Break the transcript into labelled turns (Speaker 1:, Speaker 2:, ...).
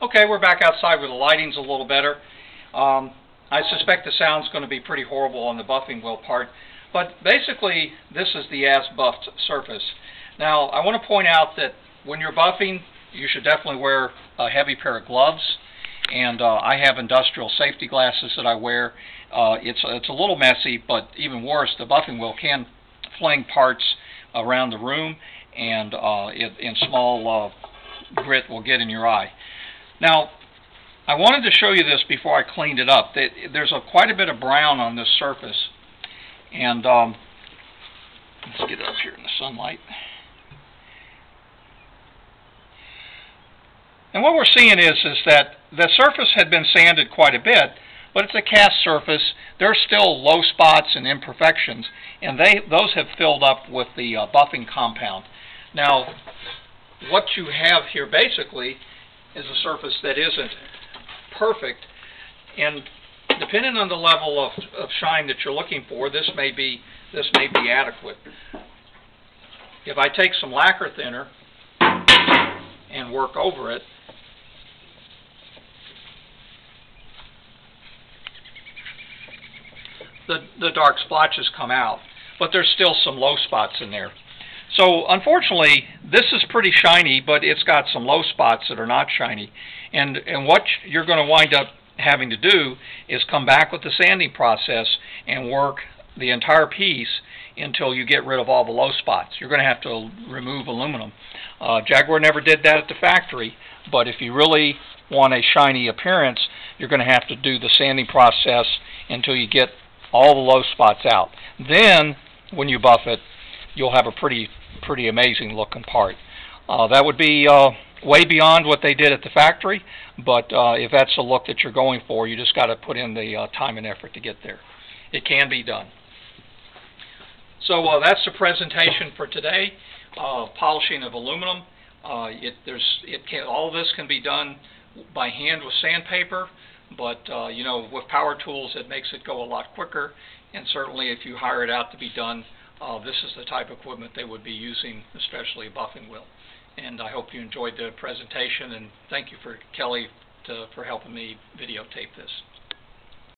Speaker 1: Okay, we're back outside where the lighting's a little better. I suspect the sound's going to be pretty horrible on the buffing wheel part, but basically this is the as-buffed surface. Now I want to point out that when you're buffing, you should definitely wear a heavy pair of gloves, and I have industrial safety glasses that I wear. It's a little messy, but even worse, the buffing wheel can fling parts around the room, and in small grit will get in your eye. Now, I wanted to show you this before I cleaned it up. There's quite a bit of brown on this surface, and let's get it up here in the sunlight. And what we're seeing is that the surface had been sanded quite a bit, but it's a cast surface. There's still low spots and imperfections, and those have filled up with the buffing compound. Now, what you have here basically is a surface that isn't perfect, and depending on the level of shine that you're looking for, this may be adequate. If I take some lacquer thinner and work over it, the dark splotches come out, but there's still some low spots in there. So unfortunately, this is pretty shiny, but it's got some low spots that are not shiny. And what you're going to wind up having to do is come back with the sanding process and work the entire piece until you get rid of all the low spots. You're going to have to remove aluminum. Jaguar never did that at the factory, but if you really want a shiny appearance, you're going to have to do the sanding process until you get all the low spots out. Then, when you buff it, you'll have a pretty amazing looking part. That would be way beyond what they did at the factory, but if that's the look that you're going for, you just got to put in the time and effort to get there. It can be done. So that's the presentation for today. Polishing of aluminum. All of this can be done by hand with sandpaper, but you know, with power tools it makes it go a lot quicker, and certainly if you hire it out to be done, this is the type of equipment they would be using, especially a buffing wheel. And I hope you enjoyed the presentation, and thank you for Kelly for helping me videotape this.